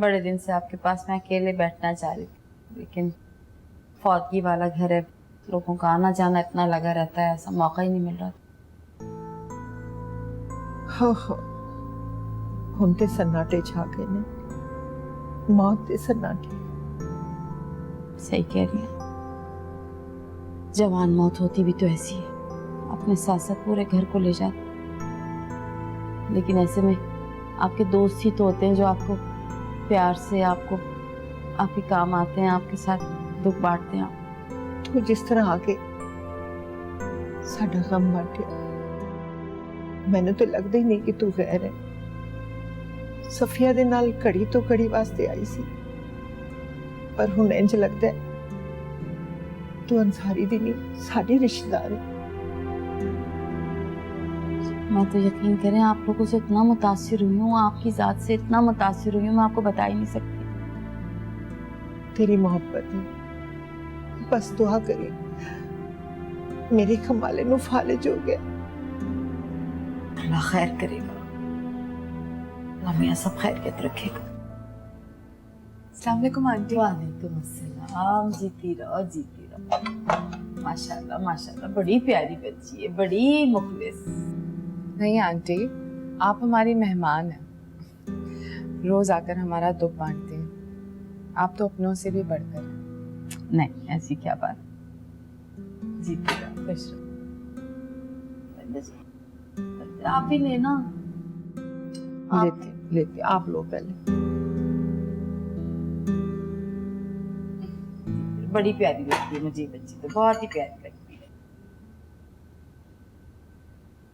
बड़े दिन से आपके पास मैं अकेले बैठना चाह रही थी, लेकिन फौतगी वाला घर है, लोगों का आना जाना इतना लगा रहता है, ऐसा मौका ही नहीं मिल रहा। हाँ हाँ, ਹੁਣ ਤੇ सन्नाटे छा गए ने, मौत के सन्नाटे। सही कह रही है, जवान मौत होती भी तो ऐसी है, अपने साथ साथ पूरे घर को ले जाती। लेकिन ऐसे में आपके दोस्त ही तो होते हैं जो आपको प्यार से आपको आपके काम आते हैं, आपके साथ दुख बांटते हैं। तू जिस तरह आके साडा गम बांटिया, मैंने तो लगता ही नहीं कि तू गैर है। सफिया दे नाल कड़ी तो कड़ी वास्ते आई सी, पर हुण इंज लगता है तू अंसारी दी नहीं, साडी रिश्तेदार है। मैं तो यकीन करें आप लोगों से इतना मुतासिर हुई हूँ, आपकी जात से इतना मुतासिर हुई हूँ, मैं आपको बता ही नहीं सकती। तेरी मोहब्बत है, बस दुआ करी मेरे कमाले नु फालिज हो गया। अल्लाह खैर करेगा, अल्लाह मियां सब खैरियत रखेगा। अस्सलाम वालेकुम आंटी। वालेकुम अस्सलाम, जीती रहो जीती रहो। माशाल्लाह माशाल्लाह, बड़ी प्यारी बच्ची है, बड़ी मुखलिस। नहीं आंटी, आप हमारी मेहमान हैं, रोज आकर हमारा दुख बांटते हैं। आप तो अपनों से भी बढ़कर हैं। नहीं ऐसी क्या बात, जीती रहो, खुश रहो। आप भी लेना। लेते लेते आप लो पहले। बड़ी प्यारी लगती है मुझे बच्ची, तो बहुत ही प्यारी लगती है।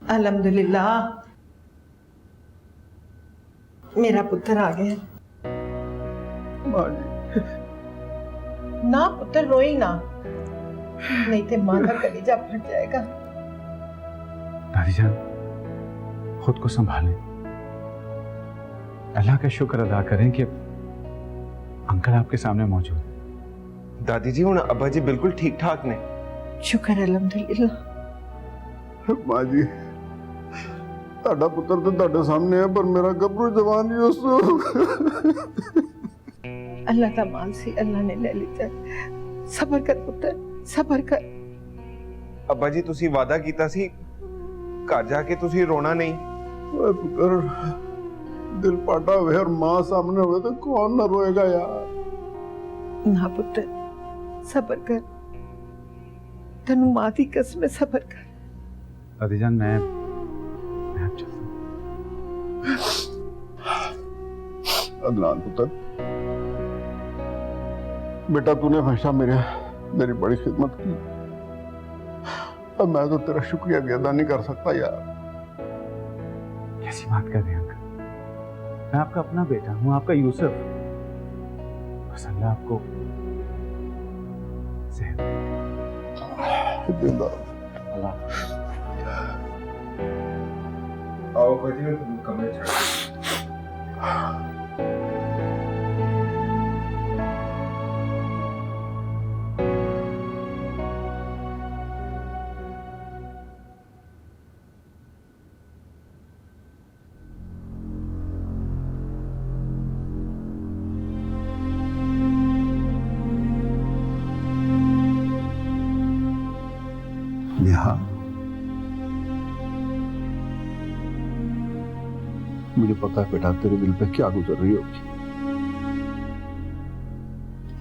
अल्हम्दुलिल्लाह, मेरा पुत्र आ गया। ना पुत्र रोई ना, नहीं तो मां का कलेजा फट जाएगा। दादी जान, खुद को संभालें, अल्लाह का शुक्र अदा करें कि अंकल आपके सामने मौजूद है। दादी जी हुण अब्बा जी बिल्कुल ठीक ठाक ने। शुक्र अल्हम्दुलिल्लाह। माँ जी, ਤੁਹਾਡਾ ਪੁੱਤਰ तो ਤੁਹਾਡੇ सामने है, पर मेरा गबरू जवान ही उस अल्लाह का माल सी अल्लाह ने ले लिया। सबर कर पुत्र, सबर कर। अब्बा जी तुसी वादा कीता सी घर जाके तुसी रोना नहीं। ओए पुत्र, दिल पाटा हुए और माँ सामने हुए तो कौन ना रोएगा यार। ना पुत्र, सबर कर, तनु माँ की कसम है, सबर कर। दादी जान, मैं अब चलता हूं। अदनान पुत्र, बेटा तूने हमेशा मेरी बड़ी खिदमत की, अब मैं तो तेरा शुक्रिया भी अदा नहीं कर सकता यार। कैसी बात कर रहे हैं अंकल, मैं आपका अपना बेटा हूं, आपका यूसुफ। बस अल्लाह आपको सेहत जिंदा अल्लाह। आओ अब्बा जी, मैं कमरे चढ़। नेहा, मुझे पता है बेटा तेरे दिल पे क्या गुजर रही होगी,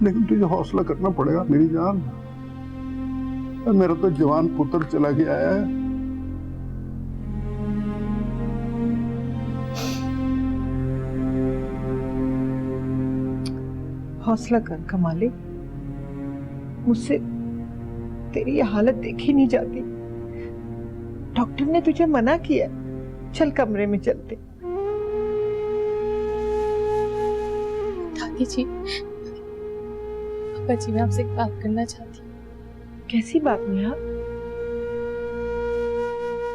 लेकिन तुझे हौसला करना पड़ेगा मेरी जान। मेरा तो जवान पुत्र चला गया है। हौसला कर कमाले, मुझसे तेरी ये हालत देखी नहीं जाती। डॉक्टर ने तुझे मना किया, चल कमरे में चलते। दादी जी, पापा जी, मैं आपसे एक बात करना चाहती हूँ। कैसी बात नेहा?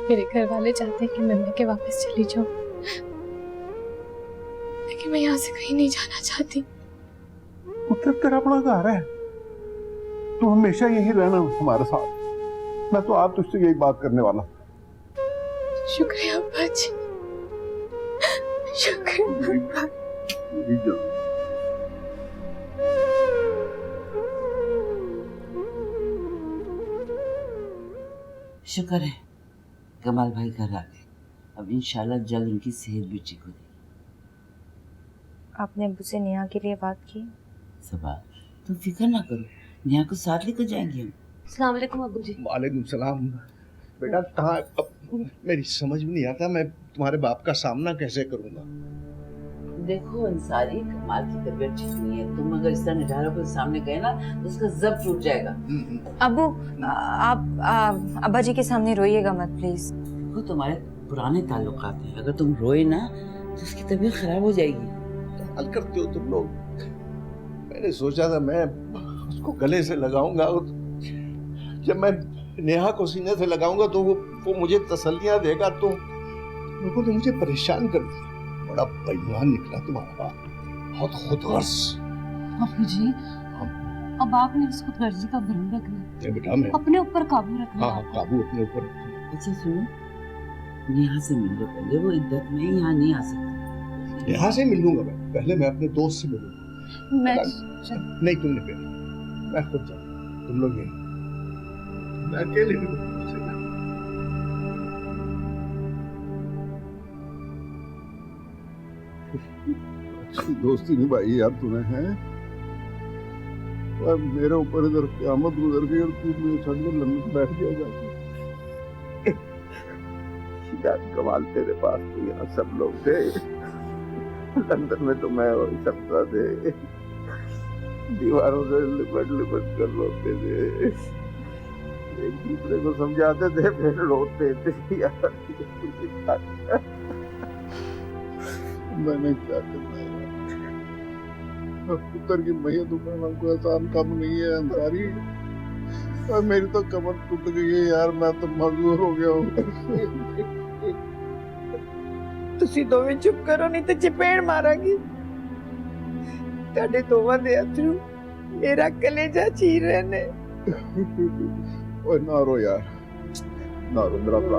मेरे घर वाले चाहते हैं कि मैं के वापस चली जाऊं, लेकिन मैं यहाँ से कहीं नहीं जाना चाहती। पुत्र तेरा अपना घर है, तू हमेशा यही रहना हमारे साथ। मैं तो आज तुझसे यही बात करने वाला। शुक्रिया अब्बा जी, शुक्रिया। मेरी जान। शुक्र है कमाल भाई घर आ गए। अब इंशाल्लाह जल्द उनकी सेहत भी ठीक हो जाएगी। आपने अब्बू से नेहा के लिए बात की? सबा तुम फिक्र ना करो, नेहा को साथ लेकर जाएंगे हम। अस्सलाम वालेकुम अब्बू जी। वालेकुम सलाम। बेटा कहाँ, अब मेरी समझ में नहीं आता मैं तुम्हारे बाप का सामना कैसे करूँगा। देखो अंसारी, कमाल की तबीयत ठीक नहीं है, तुम अगर इस तरह निढारा को सामने गए ना तो उसका जब टूट जाएगा। अब्बू आप अब्बा जी के सामने रोइएगा मत प्लीज। वो तुम्हारे पुराने ताल्लुकात हैं, अगर तुम रोए ना तो उसकी तबीयत खराब हो जाएगी। तो हल करते हो तुम लोग। मैंने सोचा था मैं उसको गले से लगाऊंगा, जब मैं नेहा को सीने से लगाऊंगा तो वो मुझे तसल्लियां देगा। तो लोगों ने मुझे परेशान कर दिया। बड़ा बेईमान निकला तुम्हारा बाप, बहुत खुदगर्ज। अब्बू जी, अब आपने इस खुदगर्जी का भ्रम रखना, बेटा मैं अपने ऊपर काबू रखना। हाँ काबू अपने ऊपर। अच्छा सुनो, नेहा से मिल लो पहले, वो इद्दत में यहाँ नहीं आ सकती। नेहा से मिल लूंगा मैं, पहले मैं अपने दोस्त से मिलूंगा। मैं नहीं तुमने पहले, मैं खुद जाऊँ, तुम लोग नहीं, मैं अकेले मिलूंगा। अच्छी दोस्ती निभाई यार तूने, हैं? और मेरे ऊपर इधर क़यामत गुजर गई और तू मेरे छत में लंबे बैठ गया जाके। यार कमाल, तेरे पास तो यहाँ सब लोग थे, लंदन में तो मैं वही सबका थे, दीवारों से लिपट लिपट कर रोते थे, एक दूसरे को समझाते थे फिर रोते थे। यार मैंने क्या करना है, पुत्र की मैयत उठाना कोई आसान काम नहीं है अंसारी। और मेरी तो कमर टूट गई है यार, मैं तो मजबूर हो गया हूँ। ਤੁਸੀਂ ਦੋਵੇਂ ਚੁੱਪ ਕਰੋ ਨਹੀਂ ਤੇ ਚਪੇੜ ਮਾਰਾਂਗੀ। ਤੁਹਾਡੇ ਦੋਵਾਂ ਦੇ ਅਥਰੂ ਮੇਰਾ ਕਲੇਜਾ ਚੀਰ ਰਹੇ ਨੇ। ओए ना रो यार, ना रो मेरा भरा।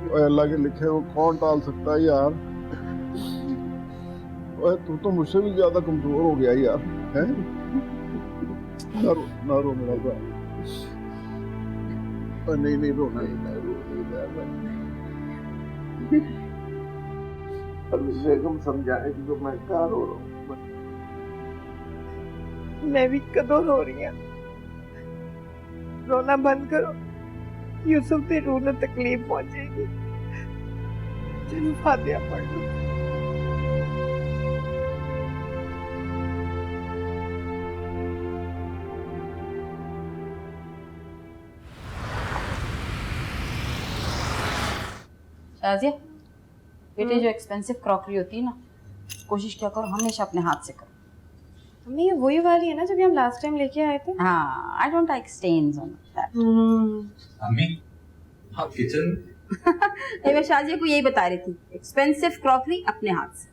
ओए अल्लाह के लिखे को कौन टाल सकता है यार। ओए तू तो मुझसे भी ज्यादा कमजोर हो गया यार, हैं? ना रो मेरा भरा। नहीं नहीं रोना, नहीं रोना यार। अब बेगम समझाए कि तो मैं कहाँ रो रहा हूँ। मैं भी कदों रो रही हूँ। रोना बंद करो, यूसुफ की रूह में तकलीफ पहुंचेगी। चलो फातिहा पढ़ लो। शाजिया बेटे, जो एक्सपेंसिव क्रॉकरी होती है ना, कोशिश क्या करो हमेशा अपने हाथ से करो। मम्मी ये वही वाली है ना जब हम लास्ट टाइम लेके आए थे? हाँ, I don't like stains on that. अम्मी आप किचन नहीं, मैं शाजिया को यही बता रही थी, एक्सपेंसिव क्रॉकरी अपने हाथ से,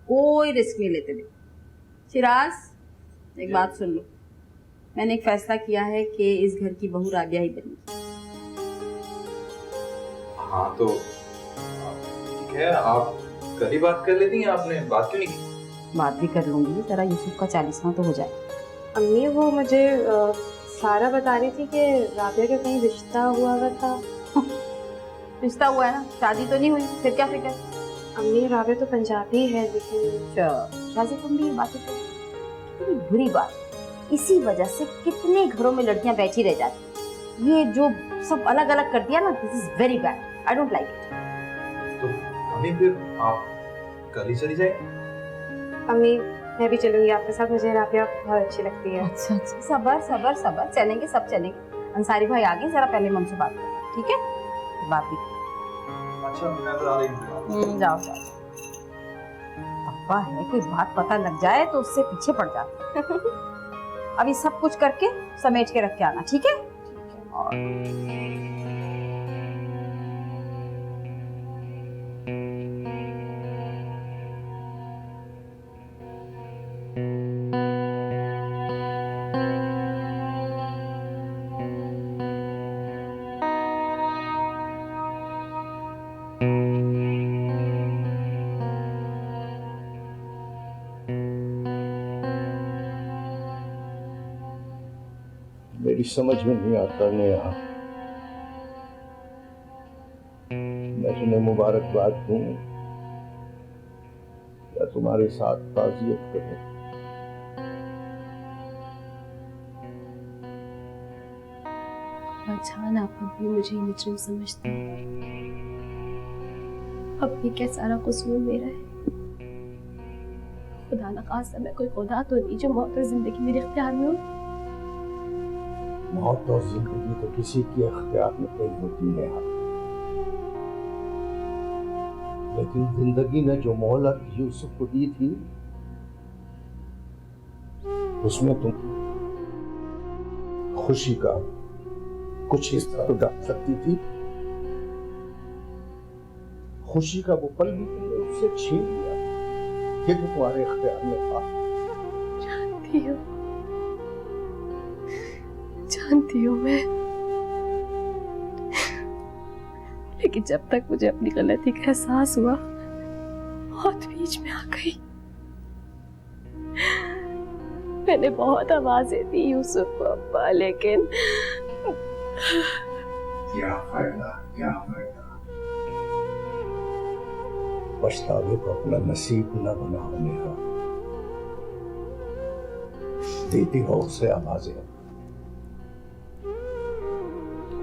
कोई रिस्क नहीं लेते थे। शिराज, एक बात सुन लो, मैंने एक फैसला किया है कि इस घर की बहू राबिया ही बनेगी। हाँ तो ठीक है, आप कल ही बात कर लेती हैं, आपने बात क्यों नहीं की? बात भी कर लूंगी, जरा यूसुफ का 40वां तो हो जाए। अम्मी वो मुझे सारा बता रही थी कि राबिया का कहीं रिश्ता हुआ था। रिश्ता हुआ है ना, शादी तो नहीं हुई, फिर क्या फिक्र? अम्मी राबिया तो पंजाबी है लेकिन। शादी तुम भी ये बातें करो, कितनी बुरी बात। इसी वजह से कितने घरों में लड़कियां बैठी रह जाती। ये जो सब अलग अलग कर दिया ना, this is very bad, I don't like it. तो अम्मी फिर आप कल ही चली जाए। अम्मी मैं भी चलूंगी आपके साथ, मुझे राबिया बहुत अच्छी लगती है। अच्छा अच्छा, सबर सबर सबर, चलेंगे सब चलेंगे। अंसारी भाई आ गए, जरा पहले मम से बात करो, ठीक है? बात भी अच्छा मैं तो आ रही हूँ। जाओ जाओ। पापा है, कोई बात पता लग जाए तो उससे पीछे पड़ जाते। अभी सब कुछ करके समेट के रख के आना, ठीक है? मेरी समझ में नहीं आता नेहा, मैं तुम्हें मुबारकबाद दूं या तुम्हारे साथ ताज़ियत करूं? जान, आप अब भी मुझे मुजरिम समझते हैं। अब भी क्या सारा कसूर मेरा है? खुदा न खास्ता मैं कोई खुदा तो नहीं जो मौत और जिंदगी मेरे इख्तियार में हो। मौत और जिंदगी तो किसी के इख्तियार में नहीं होती है, लेकिन जिंदगी ने जो मोहलत यूसुफ को दी थी उसमें तुम खुशी का कुछ हिस्सा तो डाल सकती थी। खुशी का वो पल भी तुमने उससे छीन लिया, ये तो तुम्हारे इख्तियार में था। जानती हूँ मैं, लेकिन जब तक मुझे अपनी गलती का एहसास हुआ, मौत बीच में आ गई। मैंने बहुत आवाजें दी यूसुफ को अब्बा, लेकिन क्या फायदा, क्या फायदा। पछतावे को अपना नसीब न बनाओ नेहा, देती रहो उसे आवाजें।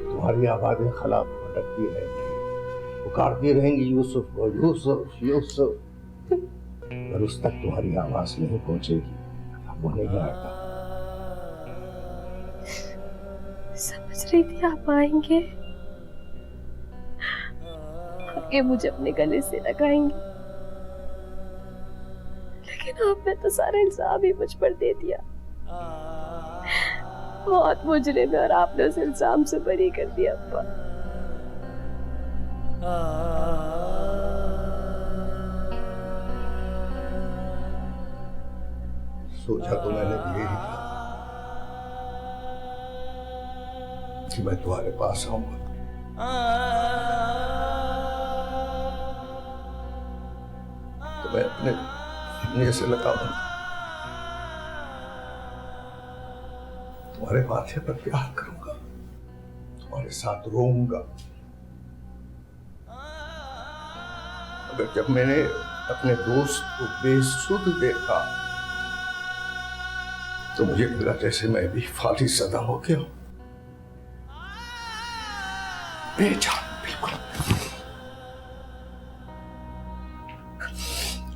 तुम्हारी आवाजें खला भटकती रहेंगी, पुकारती रहेंगी यूसुफ को, यूसुफ यूसुफ। अगर उस तक तुम्हारी आवाज नहीं पहुंचेगी वो नहीं आएगा। समझ रही थी आप आएंगे, आगे मुझे अपने गले से लगाएंगे, लेकिन आपने तो सारा इल्जाम ही मुझ पर दे दिया। बहुत मुजरिम है और आपने उस इल्जाम से बरी कर दिया अब्बा। सोचा तो मैंने भी यही था कि मैं तुम्हारे पास आऊंगा, तो मैं अपने सीने से लगाऊंगा, तुम्हारे माथे पर प्यार करूंगा, तुम्हारे साथ रोऊंगा। मगर जब मैंने अपने दोस्त को बेसुध देखा तो मुझे लगा जैसे मैं भी फाली सदा हो गया, बेजान बिल्कुल।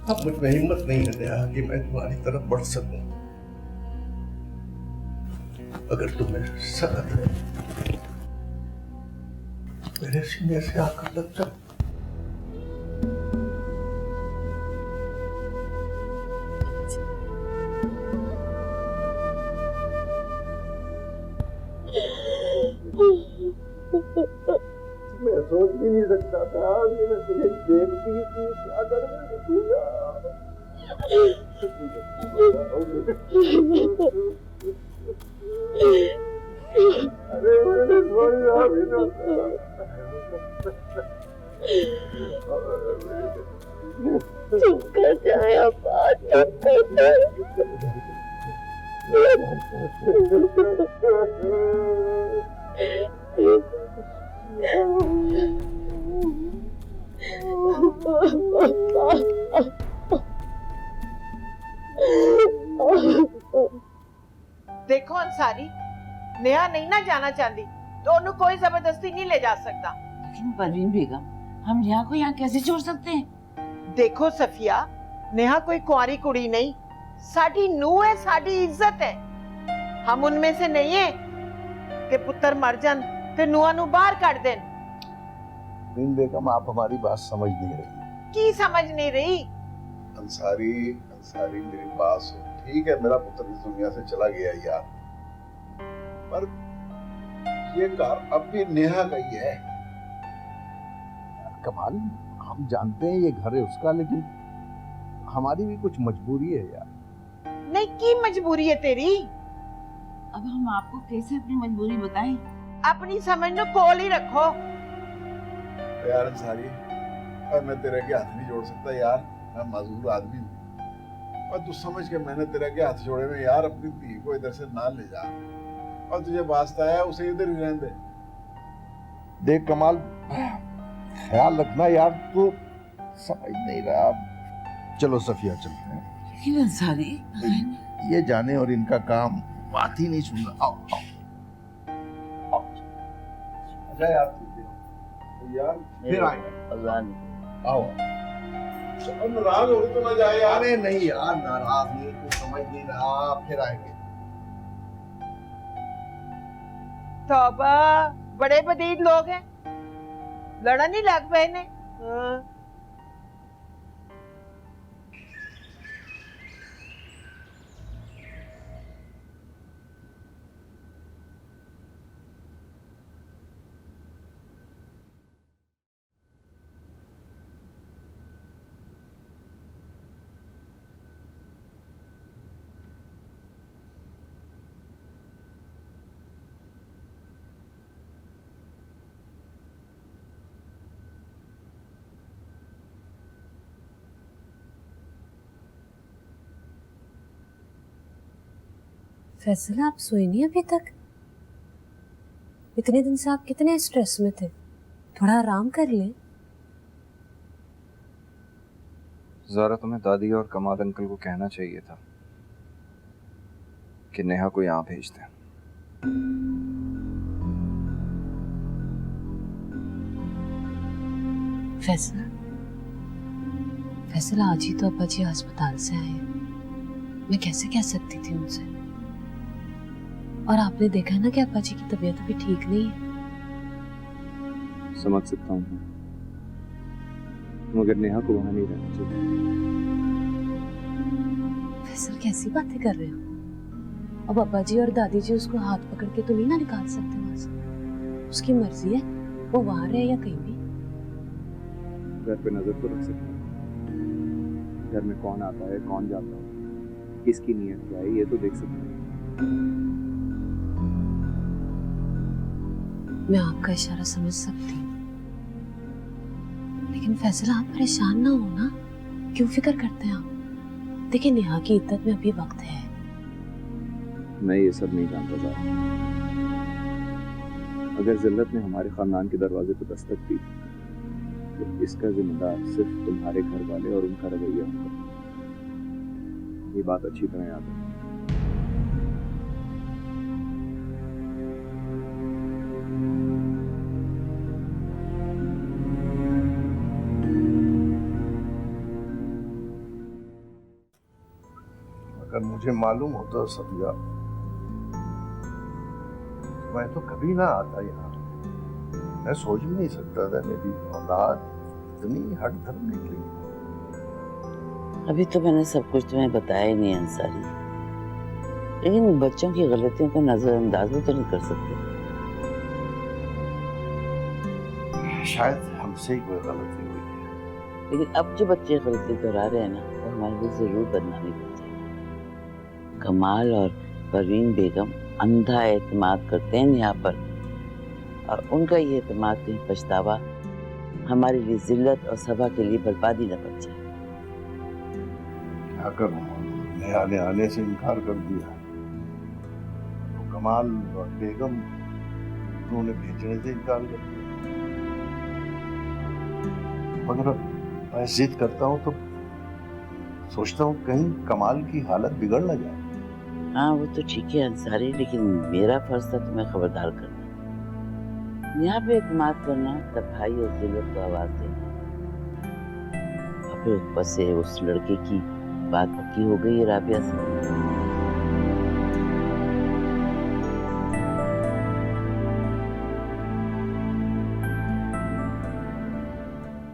अब मुझ में हिम्मत नहीं रहा कि मैं तुम्हारी तरफ बढ़ सकूं। अगर तुम्हें सख्त है मेरे सीने से आकर लग जाओ। मैं सोच भी नहीं सकता था कि मैं तुझे बेनती की चादर में लिखूंगा। अरे मैंने सोचा भी ना था। चुप कर जाए अब्बा, चुप कर जाए। देखो अंसारी, नेहा नहीं ना जाना चाहती तो उन्हें कोई जबरदस्ती नहीं ले जा सकता। लेकिन परवीन बेगम, हम नेहा को यहाँ कैसे छोड़ सकते हैं? देखो सफिया, नेहा कोई कुंवारी कुड़ी नहीं, साडी नूह है, साडी इज्जत है। हम उनमें से नहीं है कि पुत्र मर जान ते नूहा नू बाहर काट देन। बीन बेगम, आप हमारी बात समझ नहीं रही। की समझ नहीं रही? अंसारी, अंसारी मेरी बात सुन। ठीक है, मेरा पुत्र इस दुनिया से चला गया यार, पर ये कार अब भी नेहा का ही है। कमाल, हम जानते हैं ये घर है उसका, लेकिन हमारी भी कुछ मजबूरी है यार। नहीं, की मजबूरी है तेरी? अब हम आपको कैसे अपनी मजबूरी बताएं? अपनी समझ नो कोल ही रखो। यार अंसारी, मैं तेरे के हाथ नहीं जोड़ सकता यार, मैं मजबूर आदमी हूँ। और तू समझ के मैंने तेरे के हाथ जोड़े में यार अपनी धी को इधर से ना ले जा, और तुझे वास्ता है उसे इधर ही रहने दे। देख कमाल, ख्याल रखना यार, तू समझ नहीं रहा। चलो सफिया चलते हैं। लेकिन अंसारी, ये जाने और इनका काम बात ही नहीं सुन रहा। आओ आओ आओ। अच्छा यार यार फिर आएंगे। आओ चलो, नाराज हो तो ना जाए यार। अरे नहीं यार, नाराज नहीं, तू समझ नहीं रहा, फिर आएंगे। तौबा, बड़े बदीद लोग हैं, लड़ा नहीं लग पे ने। हाँ। फैसला, आप सोए नहीं अभी तक? इतने दिन से आप कितने स्ट्रेस में थे, थोड़ा आराम कर लें। ज़ारा, तुम्हें दादी और कमाल अंकल को कहना चाहिए था कि नेहा को यहाँ भेज दें। फैसला, फैसला आज ही तो अब्बा जी अस्पताल से आए, मैं कैसे कह सकती थी उनसे? और आपने देखा ना कि अब्बा जी की तबीयत अभी ठीक नहीं है। समझ सकता हूँ, मगर नेहा को वहां नहीं रहना चाहिए। फैसल, कैसी बातें कर रहे हो? अब अब्बा जी और दादी जी उसको हाथ पकड़ के तो नहीं ना निकाल सकते वहां से। उसकी मर्जी है, वो वहां रहे या कहीं भी। घर पे नजर तो रख सकते हैं, घर में कौन आता है कौन जाता है, किसकी नीयत क्या है, ये तो देख सकते हैं। मैं आपका इशारा समझ सकती हूँ, लेकिन फैसला, आप परेशान ना हो ना। क्यों फिक्र करते हैं आप? देखिए, नेहा की इद्दत में अभी वक्त है। मैं ये सब नहीं जानता था। अगर जिल्लत ने हमारे खानदान के दरवाजे पर दस्तक दी तो इसका जिम्मेदार सिर्फ तुम्हारे घर वाले और उनका रवैया होगा। ये बात अच्छी तरह याद है। अगर मुझे मालूम होता सफिया, मैं तो कभी ना आता यहाँ। मैं सोच भी नहीं सकता था मेरी औलाद इतनी हठधर्म निकली। अभी तो मैंने सब कुछ तुम्हें बताया ही नहीं अंसारी, लेकिन बच्चों की गलतियों को नजरअंदाज भी तो नहीं कर सकते। शायद हमसे ही कोई गलती हुई है, लेकिन अब जो बच्चे गलती दोहरा रहे हैं ना, वो हमारे लिए जरूर बदनामी कर जाएंगे। कमाल और परवीन बेगम अंधा एतमाद करते हैं यहाँ पर, और उनका ये एतमाद कहीं पछतावा हमारे लिए जिल्लत और सभा के लिए बर्बादी न बन जाए। क्या करूं, नेहा ने आने से इनकार कर दिया। तो कमाल और बेगम उन्होंने भेजने से इनकार कर दिया। मगर मैं जिद करता हूँ तो सोचता हूँ कहीं कमाल की हालत बिगड़ ना जाए। हाँ, वो तो ठीक है अंसारी, लेकिन मेरा फर्ज था तुम्हें खबरदार करना। यहाँ पे एतमाद करना, तबाही और जिल्लत को आवाज देना, और फिर ऊपर से उस लड़के की बात पक्की हो गई है राबिया से।